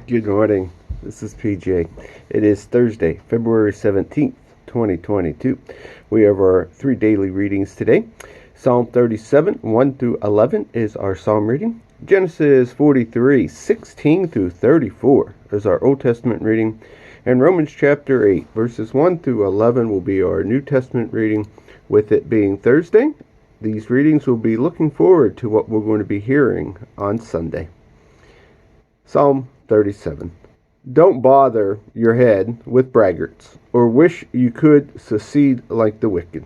Good morning. This is PJ. It is Thursday, February 17th, 2022. We have our three daily readings today. Psalm 37, 1 through 11 is our psalm reading. Genesis 43, 16 through 34 is our Old Testament reading. And Romans chapter 8, verses 1 through 11 will be our New Testament reading. With it being Thursday, these readings will be looking forward to what we're going to be hearing on Sunday. Psalm 37. Don't bother your head with braggarts, or wish you could succeed like the wicked.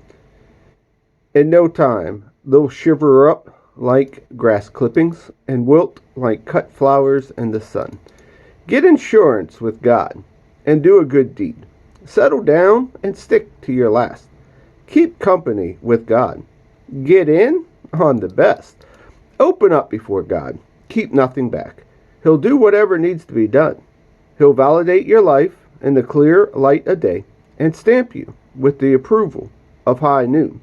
In no time, they'll shiver up like grass clippings and wilt like cut flowers in the sun. Get insurance with God and do a good deed. Settle down and stick to your last. Keep company with God. Get in on the best. Open up before God. Keep nothing back. He'll do whatever needs to be done. He'll validate your life in the clear light of day and stamp you with the approval of high noon.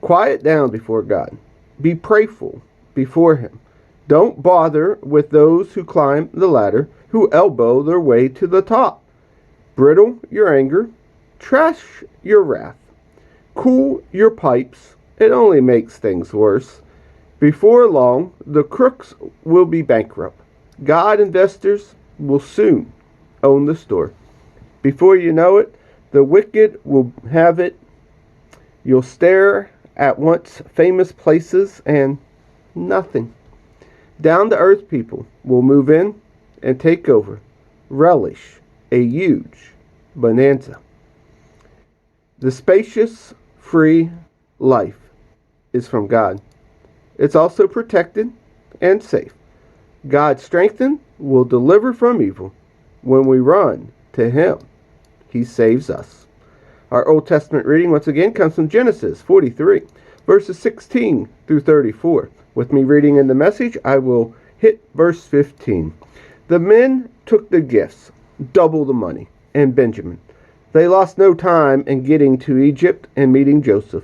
Quiet down before God. Be prayerful before Him. Don't bother with those who climb the ladder, who elbow their way to the top. Bridle your anger. Trash your wrath. Cool your pipes. It only makes things worse. Before long, the crooks will be bankrupt. God investors will soon own the store. Before you know it, the wicked will have it. You'll stare at once famous places and nothing. Down-to-earth people will move in and take over. Relish a huge bonanza. The spacious, free life is from God. It's also protected and safe. God's strength will deliver from evil. When we run to Him, He saves us. Our Old Testament reading once again comes from Genesis 43, verses 16 through 34. With me reading in the Message, I will hit verse 15. The men took the gifts, double the money, and Benjamin. They lost no time in getting to Egypt and meeting Joseph.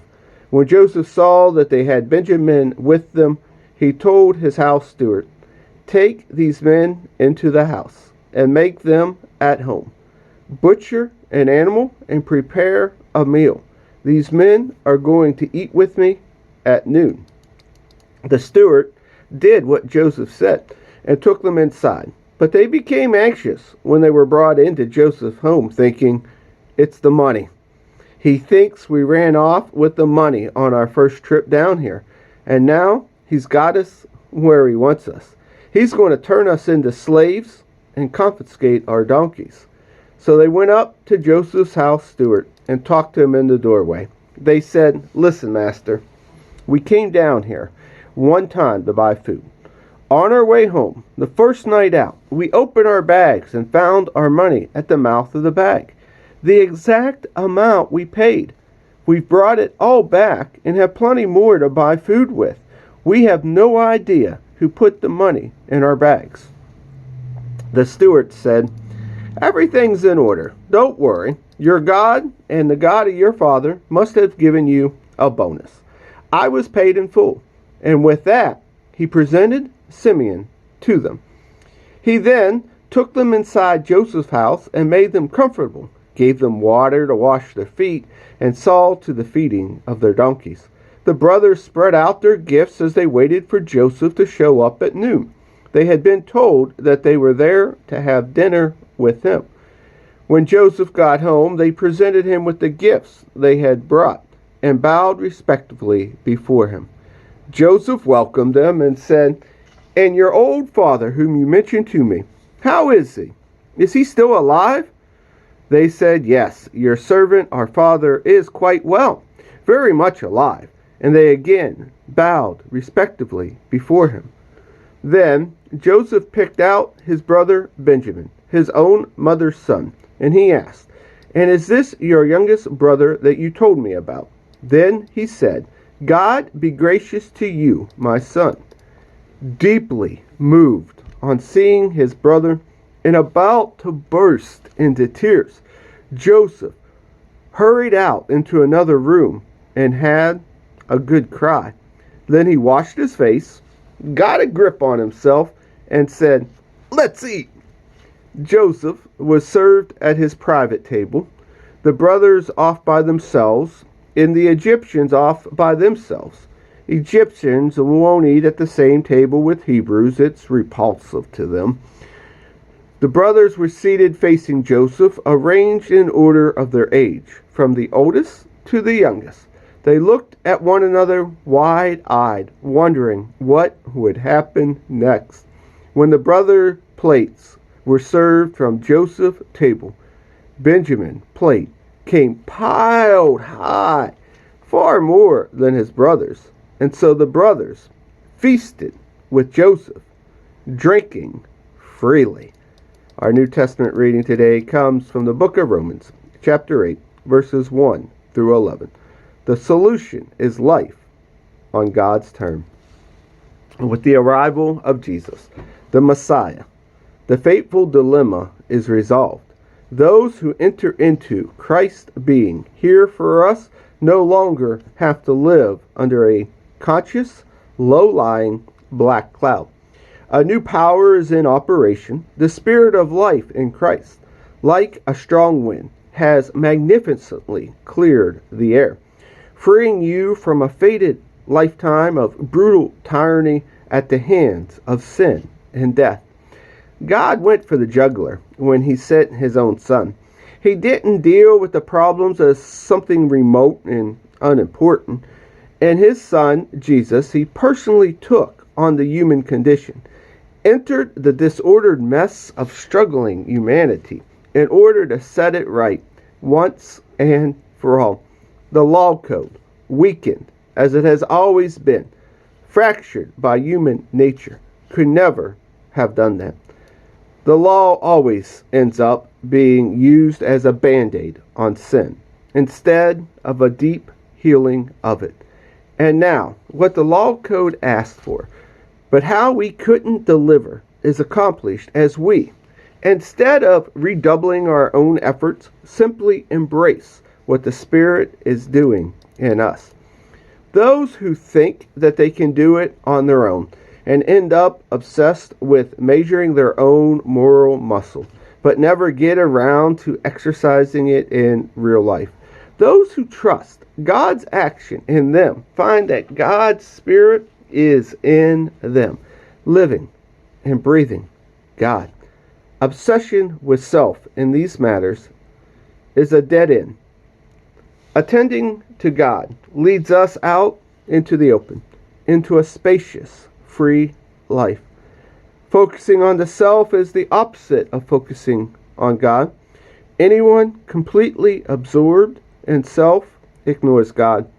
When Joseph saw that they had Benjamin with them, he told his house steward, "Take these men into the house and make them at home. Butcher an animal and prepare a meal. These men are going to eat with me at noon." The steward did what Joseph said and took them inside. But they became anxious when they were brought into Joseph's home, thinking, "It's the money. He thinks we ran off with the money on our first trip down here, and now he's got us where he wants us. He's going to turn us into slaves and confiscate our donkeys." So they went up to Joseph's house steward and talked to him in the doorway. They said, "Listen, master, we came down here one time to buy food. On our way home, the first night out, we opened our bags and found our money at the mouth of the bag. The exact amount we paid. We've brought it all back and have plenty more to buy food with. We have no idea who put the money in our bags." The steward said, "Everything's in order. Don't worry. Your God and the God of your father must have given you a bonus. I was paid in full." And with that, he presented Simeon to them. He then took them inside Joseph's house and made them comfortable, gave them water to wash their feet, and saw to the feeding of their donkeys. The brothers spread out their gifts as they waited for Joseph to show up at noon. They had been told that they were there to have dinner with him. When Joseph got home, they presented him with the gifts they had brought and bowed respectfully before him. Joseph welcomed them and said, "And your old father, whom you mentioned to me, how is he? Is he still alive?" They said, "Yes, your servant, our father, is quite well, very much alive." And they again bowed respectfully before him. Then Joseph picked out his brother Benjamin, his own mother's son, and he asked, "And is this your youngest brother that you told me about?" Then he said, "God be gracious to you, my son." Deeply moved on seeing his brother and about to burst into tears, Joseph hurried out into another room and had a good cry. Then he washed his face, got a grip on himself, and said, "Let's eat." Joseph was served at his private table, the brothers off by themselves, and the Egyptians off by themselves. Egyptians won't eat at the same table with Hebrews. It's repulsive to them. The brothers were seated facing Joseph, arranged in order of their age, from the oldest to the youngest. They looked at one another wide-eyed, wondering what would happen next. When the brother plates were served from Joseph's table, Benjamin's plate came piled high, far more than his brothers. And so the brothers feasted with Joseph, drinking freely. Our New Testament reading today comes from the book of Romans, chapter 8, verses 1 through 11. The solution is life on God's term. With the arrival of Jesus, the Messiah, the fateful dilemma is resolved. Those who enter into Christ being here for us no longer have to live under a conscious, low-lying black cloud. A new power is in operation. The Spirit of life in Christ, like a strong wind, has magnificently cleared the air, freeing you from a fated lifetime of brutal tyranny at the hands of sin and death. God went for the jugular when he sent his own son. He didn't deal with the problems as something remote and unimportant. And his son, Jesus, he personally took on the human condition, entered the disordered mess of struggling humanity in order to set it right once and for all. The law code, weakened as it has always been, fractured by human nature, could never have done that. The law always ends up being used as a band-aid on sin instead of a deep healing of it. And now, what the law code asked for, but how we couldn't deliver, is accomplished as we, instead of redoubling our own efforts, simply embrace what the Spirit is doing in us. Those who think that they can do it on their own and end up obsessed with measuring their own moral muscle, but never get around to exercising it in real life. Those who trust God's action in them find that God's Spirit is in them, living and breathing God. Obsession with self in these matters is a dead end. Attending to God leads us out into the open, into a spacious, free life. Focusing on the self is the opposite of focusing on God. Anyone completely absorbed in self ignores God,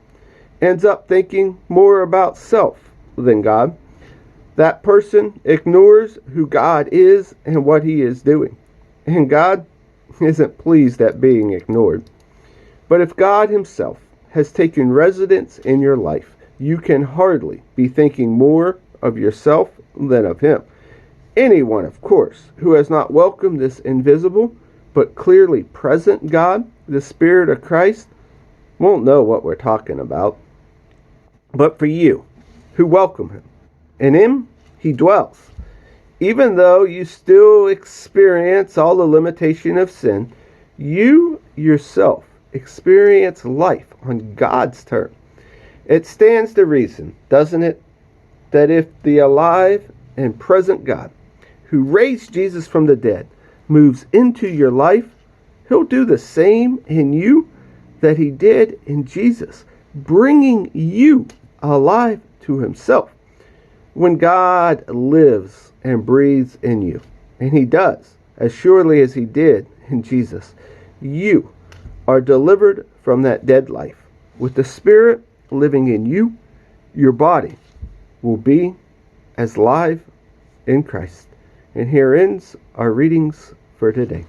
ends up thinking more about self than God. That person ignores who God is and what he is doing. And God isn't pleased at being ignored. But if God himself has taken residence in your life, you can hardly be thinking more of yourself than of him. Anyone, of course, who has not welcomed this invisible but clearly present God, the Spirit of Christ, won't know what we're talking about. But for you, who welcome him, in him he dwells. Even though you still experience all the limitation of sin, you yourself experience life on God's term. It stands to reason, doesn't it, that if the alive and present God, who raised Jesus from the dead, moves into your life, he'll do the same in you that he did in Jesus, bringing you alive to himself. When God lives and breathes in you, and he does, as surely as he did in Jesus, you are delivered from that dead life. With the Spirit living in you, your body will be as live in Christ. And here ends our readings for today.